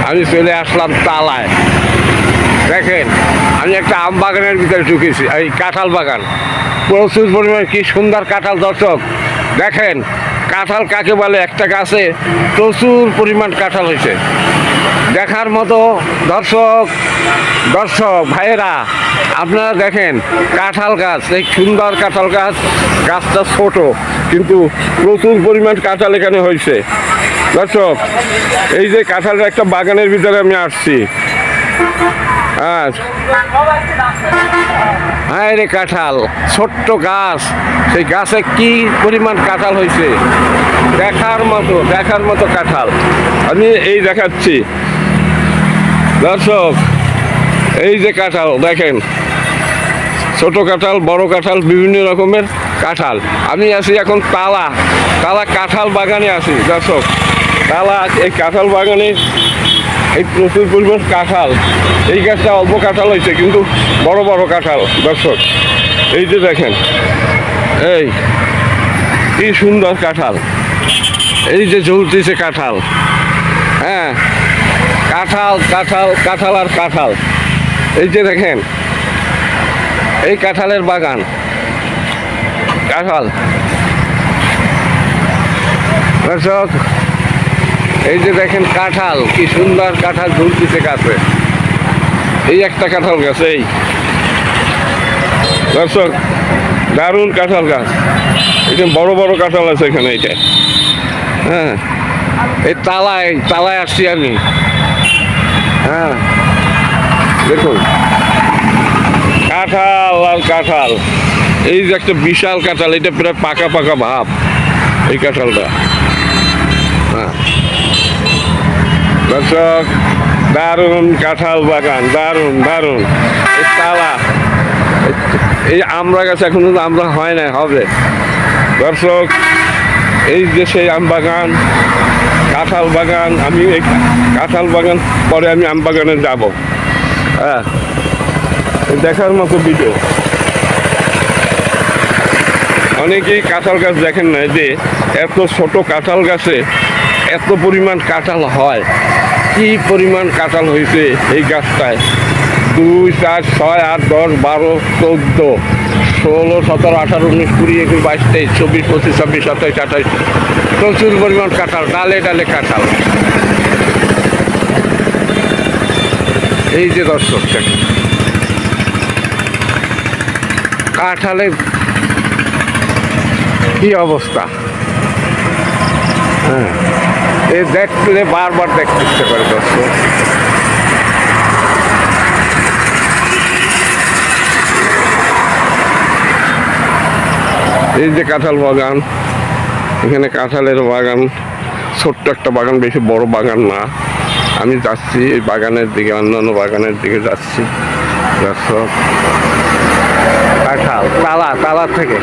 আমি চলে আসলাম তালায়। দেখেন, আমি একটা আম বাগানের ভিতরে ঢুকেছি, এই কাঁঠাল বাগান। প্রচুর পরিমাণে কি সুন্দর কাঁঠাল দর্শক। দেখেন কাঁঠাল কাকে বলে, একটা গাছে প্রচুর পরিমাণ কাঁঠাল হয়েছে, দেখার মতো। দর্শক দর্শক ভাইয়েরা, আপনারা দেখেন কাঁঠাল গাছ, এই সুন্দর কাঁঠাল গাছ। গাছটা ছোট কিন্তু প্রচুর পরিমাণ কাঁঠাল এখানে হয়েছে দর্শক। এই যে কাঁঠালের একটা বাগানের ভিতরে আমি আসছি। হ্যাঁ রে, কাঁঠাল ছোট্ট গাছ, সেই গাছে কি পরিমাণ কাঁঠাল হয়েছে, দেখার মতো কাঁঠাল। আমি এই দেখাচ্ছি দর্শক, এই যে কাঁঠাল দেখেন, ছোট কাঁঠাল, বড় কাঁঠাল, বিভিন্ন রকমের কাঁঠাল। আমি আছি এখন তালা কাঁঠাল বাগানে আছি দর্শক। এই কাঁঠাল বাগানে এই প্রচুর পরিমাণ কাঁঠাল। এই গাছটা অল্প কাঁঠাল হয়েছে কিন্তু বড় বড় কাঁঠাল দর্শক। এই যে দেখেন, এই কি সুন্দর কাঁঠাল, এই যে ঝুলতেছে কাঁঠাল। হ্যাঁ, কাঁঠাল আর কাঁঠাল। এই যে দেখেন, এই কাঁঠালের বাগান, কাঁঠাল দর্শক। এই যে দেখেন কাঁঠাল, কি সুন্দর কাঁঠাল ঝুলতেছে গাছে। এই একটা কাঁঠাল গাছ, এই দর্শক দারুণ কাঁঠাল গাছ। এখানে বড় বড় কাঁঠাল আছে এখানে। এইটা হ্যাঁ, এই তালায় আসছি আমি। হ্যাঁ দেখুন, কাঁঠাল আর কাঁঠাল। এই যে একটা বিশাল কাঁঠাল, এটা প্রায় পাকা ভাব এই কাঁঠালটা। হ্যাঁ দর্শক, দারুণ কাঁঠাল বাগান, দারুণ। এই তালা, এই আমরা গাছ এখন আমরা হয় না, হবে দর্শক। এই যে সেই আম বাগান, কাঁঠাল বাগান। আমি এই কাঁঠাল বাগান পরে আমি আম বাগানে যাব। হ্যাঁ, দেখার মতো ভিডিও। অনেকেই কাঁঠাল গাছ দেখেন না, যে এত ছোট কাঁঠাল গাছে এত পরিমাণ কাঁঠাল হয়। কি পরিমাণ কাঁঠাল হয়েছে এই গাছটায়! 2, 4, 6, 8, 10, 12, 14, 16, 17, 18, 19, 20, 21, 22, 23, 24, 25, 26, 27, 28। প্রচুর পরিমাণ কাঁঠাল, ডালে কাঁঠাল। এই যে দর্শক, কাঁঠালের কি অবস্থা! হ্যাঁ, এই দেখলে বারবার দেখতে ইচ্ছে করে দর্শক। এই যে কাঁঠাল বাগান, এখানে কাঁঠালের বাগান, ছোট্ট একটা বাগান, বেশি বড় বাগান না। আমি যাচ্ছি এই বাগানের দিকে, অন্যান্য বাগানের দিকে যাচ্ছি দর্শক। কাঁঠাল তালা থেকে